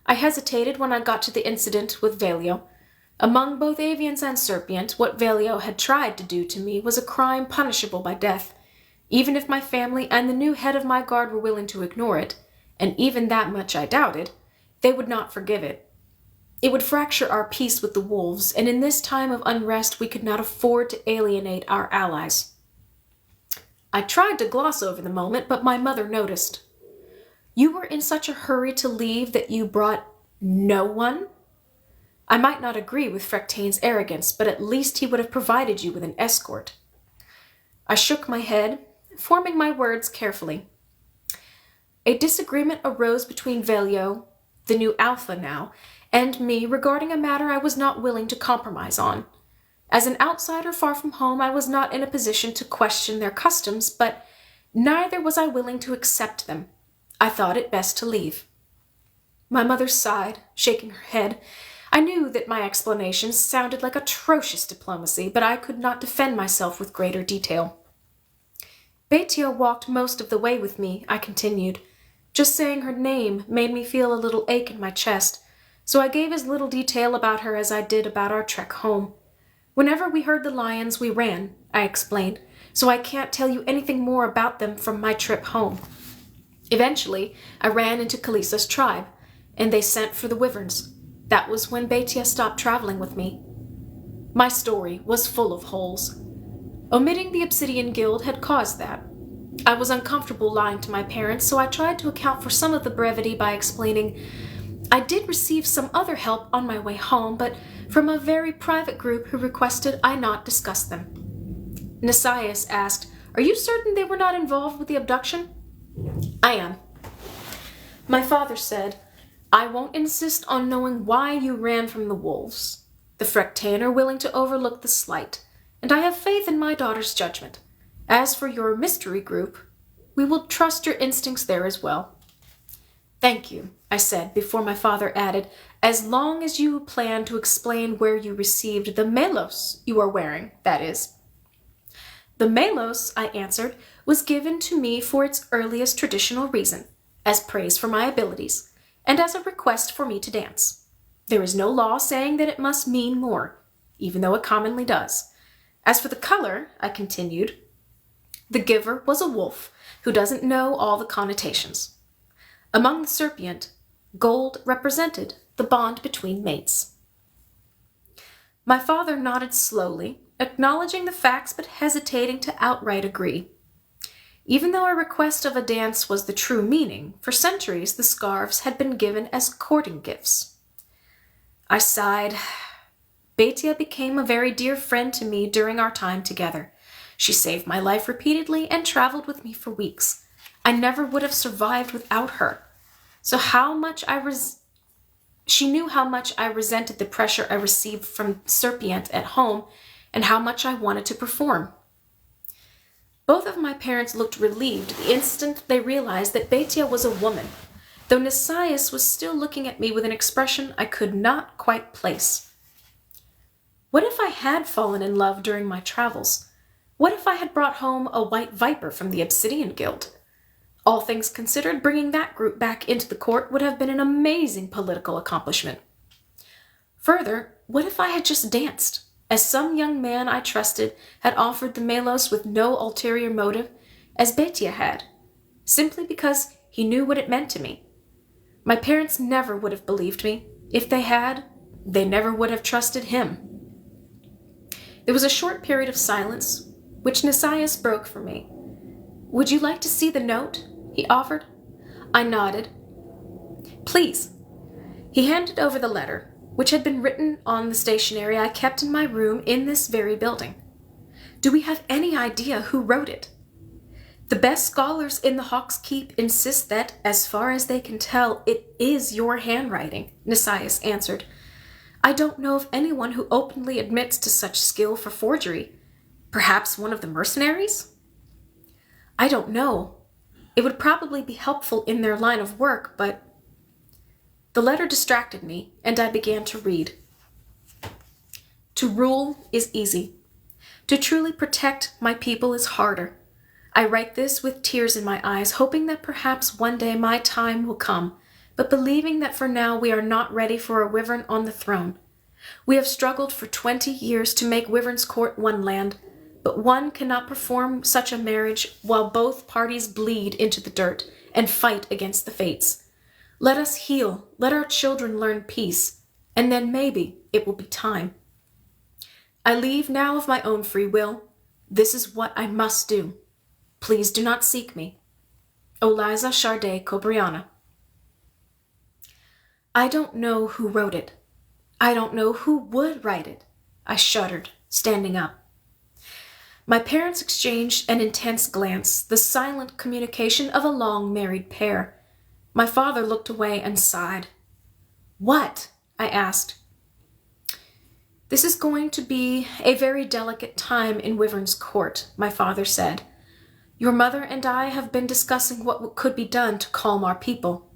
I hesitated when I got to the incident with Velio. Among both Avians and Serpient, what Velio had tried to do to me was a crime punishable by death. Even if my family and the new head of my guard were willing to ignore it, and even that much I doubted, they would not forgive it. It would fracture our peace with the wolves, and in this time of unrest we could not afford to alienate our allies. I tried to gloss over the moment, but my mother noticed. "You were in such a hurry to leave that you brought no one?" I might not agree with Frectane's arrogance, but at least he would have provided you with an escort. I shook my head, forming my words carefully. A disagreement arose between Velio, the new Alpha now, and me regarding a matter I was not willing to compromise on. As an outsider far from home, I was not in a position to question their customs, but neither was I willing to accept them. I thought it best to leave. My mother sighed, shaking her head. I knew that my explanations sounded like atrocious diplomacy, but I could not defend myself with greater detail. Betia walked most of the way with me, I continued. Just saying her name made me feel a little ache in my chest, so I gave as little detail about her as I did about our trek home. Whenever we heard the lions, we ran, I explained, so I can't tell you anything more about them from my trip home. Eventually, I ran into Kalisa's tribe, and they sent for the wyverns. That was when Betia stopped traveling with me. My story was full of holes. Omitting the Obsidian Guild had caused that. I was uncomfortable lying to my parents, so I tried to account for some of the brevity by explaining I did receive some other help on my way home, but from a very private group who requested I not discuss them. Nasias asked, "Are you certain they were not involved with the abduction?" "I am." My father said, "I won't insist on knowing why you ran from the wolves. The Frektain are willing to overlook the slight, and I have faith in my daughter's judgment. As for your mystery group, we will trust your instincts there as well." "Thank you," I said, before my father added, "as long as you plan to explain where you received the melos you are wearing, that is." "The melos," I answered, "was given to me for its earliest traditional reason, as praise for my abilities, and as a request for me to dance. There is no law saying that it must mean more, even though it commonly does. As for the color," I continued, "the giver was a wolf who doesn't know all the connotations. Among the Serpient, gold represented the bond between mates." My father nodded slowly, acknowledging the facts but hesitating to outright agree. Even though a request of a dance was the true meaning, for centuries the scarves had been given as courting gifts. I sighed. Betia became a very dear friend to me during our time together. She saved my life repeatedly and traveled with me for weeks. I never would have survived without her. So she knew how much I resented the pressure I received from Serpient at home and how much I wanted to perform. Both of my parents looked relieved the instant they realized that Betia was a woman, though Nasias was still looking at me with an expression I could not quite place. What if I had fallen in love during my travels? What if I had brought home a white viper from the Obsidian Guild? All things considered, bringing that group back into the court would have been an amazing political accomplishment. Further, what if I had just danced, as some young man I trusted had offered the melos with no ulterior motive, as Betia had, simply because he knew what it meant to me? My parents never would have believed me. If they had, they never would have trusted him. There was a short period of silence, which Nasias broke for me. "Would you like to see the note?" he offered. I nodded. "Please." He handed over the letter, which had been written on the stationery I kept in my room in this very building. "Do we have any idea who wrote it?" "The best scholars in the Hawk's Keep insist that, as far as they can tell, it is your handwriting," Nasias answered. "I don't know of anyone who openly admits to such skill for forgery. Perhaps one of the mercenaries?" "I don't know. It would probably be helpful in their line of work, but..." The letter distracted me, and I began to read. "To rule is easy. To truly protect my people is harder. I write this with tears in my eyes, hoping that perhaps one day my time will come, but believing that for now we are not ready for a wyvern on the throne. We have struggled for 20 years to make Wyvern's Court one land, but one cannot perform such a marriage while both parties bleed into the dirt and fight against the fates. Let us heal, let our children learn peace, and then maybe it will be time. I leave now of my own free will. This is what I must do. Please do not seek me. Oliza Chardet Cobriana." I don't know who wrote it. I don't know who would write it. I shuddered, standing up. My parents exchanged an intense glance, the silent communication of a long married pair. My father looked away and sighed. "What?" I asked. "This is going to be a very delicate time in Wyvern's Court," my father said. Your mother and I have been discussing what could be done to calm our people.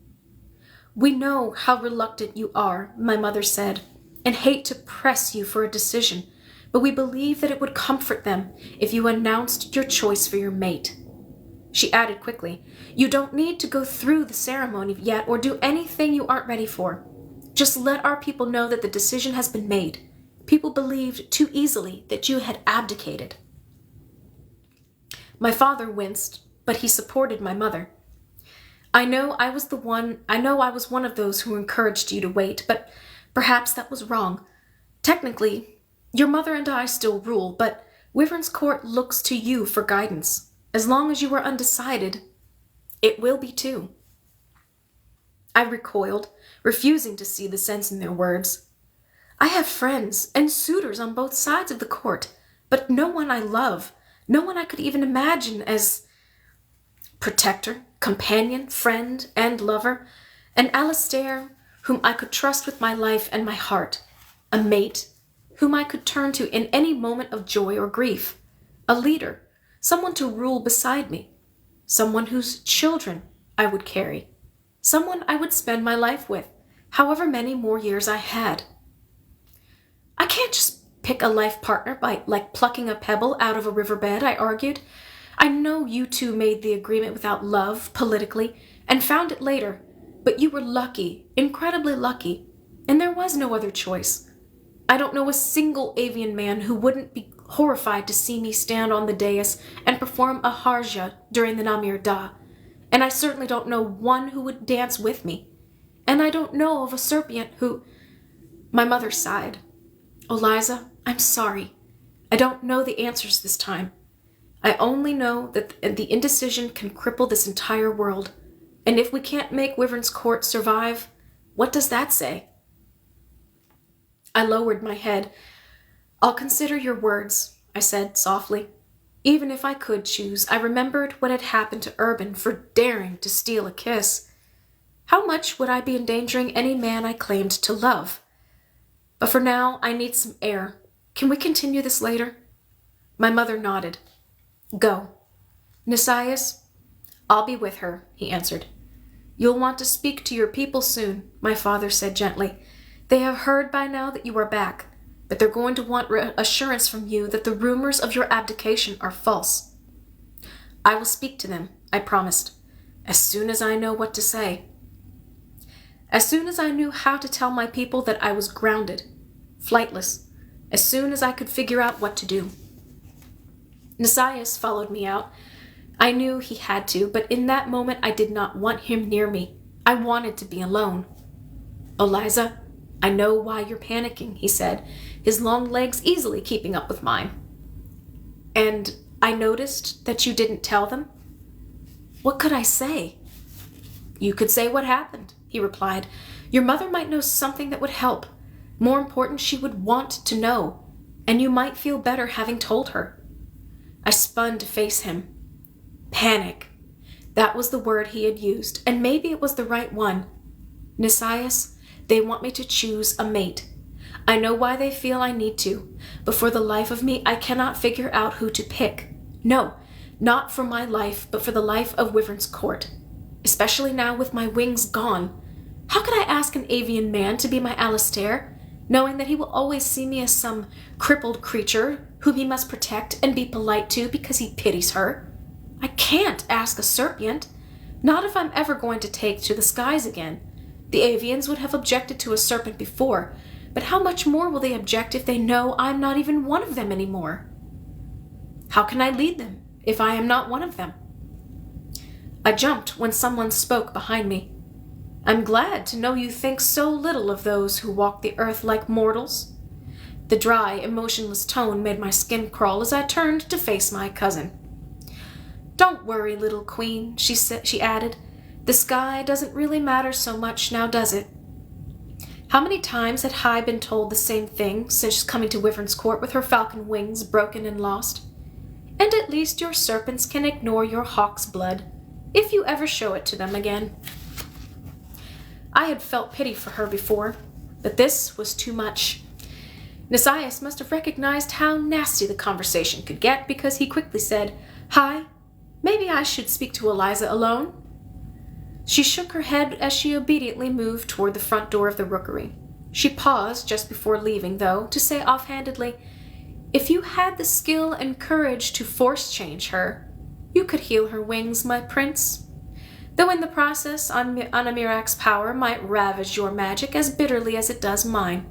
We know how reluctant you are, my mother said, and hate to press you for a decision, but we believe that it would comfort them if you announced your choice for your mate. She added quickly, you don't need to go through the ceremony yet or do anything you aren't ready for. Just let our people know that the decision has been made. People believed too easily that you had abdicated. My father winced, but he supported my mother. I know I was one of those who encouraged you to wait, but perhaps that was wrong. Technically, your mother and I still rule, but Wyvern's Court looks to you for guidance. As long as you are undecided, it will be too. I recoiled, refusing to see the sense in their words. I have friends and suitors on both sides of the court, but no one I love, no one I could even imagine as protector, companion, friend, and lover, an Alastair whom I could trust with my life and my heart, a mate whom I could turn to in any moment of joy or grief, a leader, someone to rule beside me, someone whose children I would carry, someone I would spend my life with, however many more years I had. I can't just pick a life partner by plucking a pebble out of a riverbed, I argued. I know you two made the agreement without love, politically, and found it later, but you were lucky, incredibly lucky, and there was no other choice. I don't know a single avian man who wouldn't be horrified to see me stand on the dais and perform a harja during the Namir Da, and I certainly don't know one who would dance with me, and I don't know of a serpent who... My mother sighed. Eliza, I'm sorry. I don't know the answers this time. I only know that the indecision can cripple this entire world, and if we can't make Wyvern's Court survive, what does that say? I lowered my head. I'll consider your words, I said softly. Even if I could choose, I remembered what had happened to Urban for daring to steal a kiss. How much would I be endangering any man I claimed to love? But for now, I need some air. Can we continue this later? My mother nodded. Go. Nisias? I'll be with her, he answered. You'll want to speak to your people soon, my father said gently. They have heard by now that you are back, but they're going to want assurance from you that the rumors of your abdication are false. I will speak to them, I promised, as soon as I know what to say. As soon as I knew how to tell my people that I was grounded, flightless, as soon as I could figure out what to do. Nisias followed me out. I knew he had to, but in that moment I did not want him near me. I wanted to be alone. Eliza, I know why you're panicking, he said, his long legs easily keeping up with mine. And I noticed that you didn't tell them? What could I say? You could say what happened, he replied. Your mother might know something that would help. More important, she would want to know, and you might feel better having told her. I spun to face him. Panic. That was the word he had used, and maybe it was the right one. Nisias, they want me to choose a mate. I know why they feel I need to, but for the life of me, I cannot figure out who to pick. No, not for my life, but for the life of Wyvern's Court. Especially now with my wings gone. How could I ask an avian man to be my Alastair, knowing that he will always see me as some crippled creature whom he must protect and be polite to because he pities her? I can't ask a serpent, not if I'm ever going to take to the skies again. The avians would have objected to a serpent before, but how much more will they object if they know I'm not even one of them anymore? How can I lead them if I am not one of them? I jumped when someone spoke behind me. I'm glad to know you think so little of those who walk the earth like mortals. The dry, emotionless tone made my skin crawl as I turned to face my cousin. Don't worry, little queen, she added. The sky doesn't really matter so much now, does it? How many times had Hai been told the same thing since coming to Wyvern's Court with her falcon wings broken and lost? And at least your serpents can ignore your hawk's blood, if you ever show it to them again. I had felt pity for her before, but this was too much. Nisias must have recognized how nasty the conversation could get because he quickly said, Hai, Maybe I should speak to Eliza alone." She shook her head as she obediently moved toward the front door of the rookery. She paused just before leaving, though, to say offhandedly, "If you had the skill and courage to force change her, you could heal her wings, my prince. Though in the process, Anamirak's power might ravage your magic as bitterly as it does mine."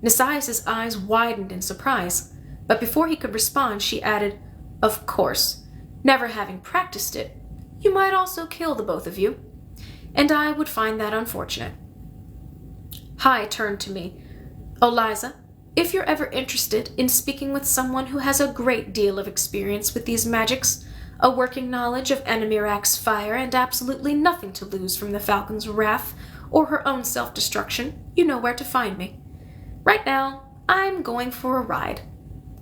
Nasias' eyes widened in surprise, but before he could respond, she added, "Of course, never having practiced it, you might also kill the both of you, and I would find that unfortunate." Hai turned to me. "Eliza, if you're ever interested in speaking with someone who has a great deal of experience with these magics, a working knowledge of Anamirak's fire, and absolutely nothing to lose from the Falcon's wrath or her own self-destruction, you know where to find me. Right now, I'm going for a ride.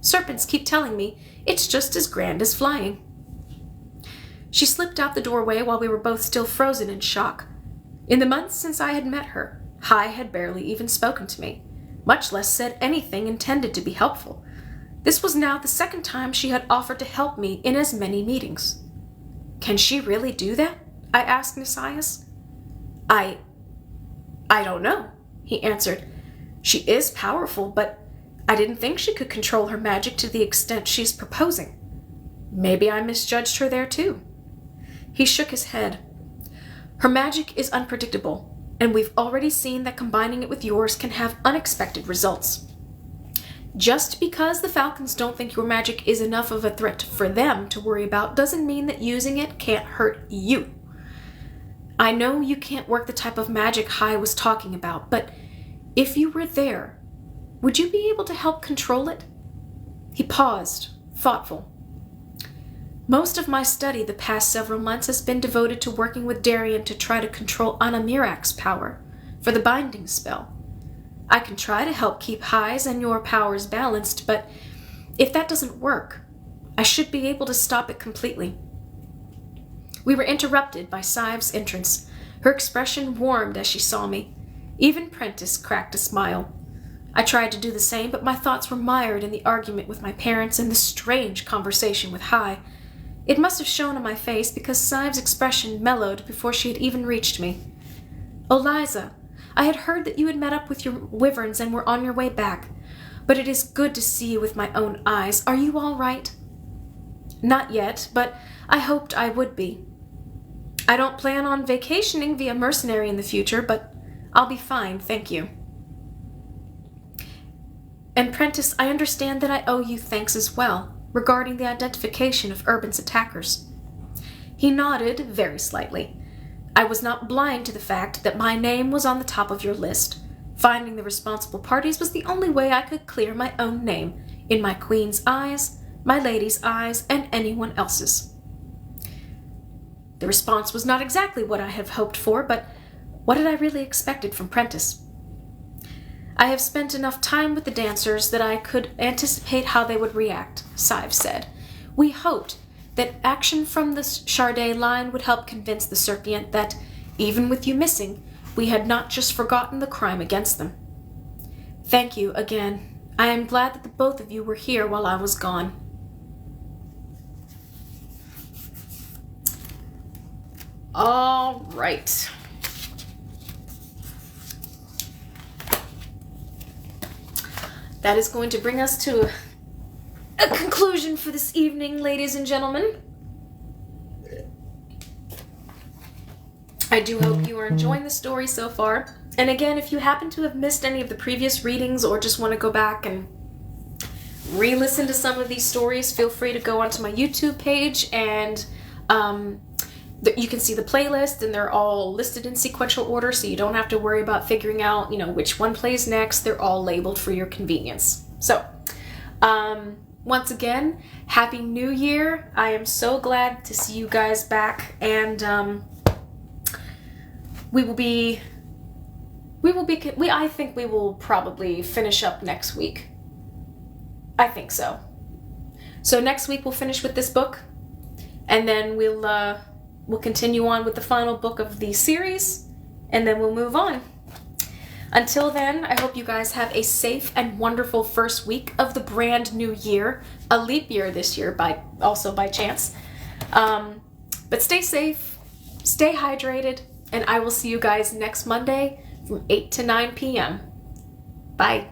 Serpents keep telling me it's just as grand as flying." She slipped out the doorway while we were both still frozen in shock. In the months since I had met her, Hai had barely even spoken to me, much less said anything intended to be helpful. This was now the second time she had offered to help me in as many meetings. "Can she really do that?" I asked Nasias. I don't know," he answered. "She is powerful, but I didn't think she could control her magic to the extent she's proposing. Maybe I misjudged her there too." He shook his head. "Her magic is unpredictable, and we've already seen that combining it with yours can have unexpected results. Just because the Falcons don't think your magic is enough of a threat for them to worry about doesn't mean that using it can't hurt you. I know you can't work the type of magic Hai was talking about, but if you were there, would you be able to help control it?" He paused, thoughtful. "Most of my study the past several months has been devoted to working with Darien to try to control Anamirak's power for the binding spell. I can try to help keep Hai's and your powers balanced, but if that doesn't work, I should be able to stop it completely." We were interrupted by Sive's entrance. Her expression warmed as she saw me. Even Prentice cracked a smile. I tried to do the same, but my thoughts were mired in the argument with my parents and the strange conversation with Hai. It must have shown on my face because Sive's expression mellowed before she had even reached me. "Eliza, I had heard that you had met up with your wyverns and were on your way back, but it is good to see you with my own eyes. Are you all right?" "Not yet, but I hoped I would be. I don't plan on vacationing via mercenary in the future, but I'll be fine, thank you." "And Prentice, I understand that I owe you thanks as well, regarding the identification of Urban's attackers." He nodded very slightly. "I was not blind to the fact that my name was on the top of your list. Finding the responsible parties was the only way I could clear my own name, in my queen's eyes, my lady's eyes, and anyone else's." The response was not exactly what I had hoped for, but what had I really expected from Prentice? "I have spent enough time with the dancers that I could anticipate how they would react," Sive said. "We hoped that action from the Chardet line would help convince the Serpient that, even with you missing, we had not just forgotten the crime against them. Thank you again. I am glad that the both of you were here while I was gone." All right. That is going to bring us to a conclusion for this evening, ladies and gentlemen. I do hope you are enjoying the story so far. And again, if you happen to have missed any of the previous readings or just want to go back and re-listen to some of these stories, feel free to go onto my YouTube page and you can see the playlist, and they're all listed in sequential order, so you don't have to worry about figuring out, which one plays next. They're all labeled for your convenience. So, once again, Happy New Year. I am so glad to see you guys back, and I think we will probably finish up next week. I think so. So next week we'll finish with this book, and then we'll continue on with the final book of the series, and then we'll move on. Until then, I hope you guys have a safe and wonderful first week of the brand new year, a leap year this year by chance. But stay safe, stay hydrated, and I will see you guys next Monday from 8 to 9 p.m. Bye.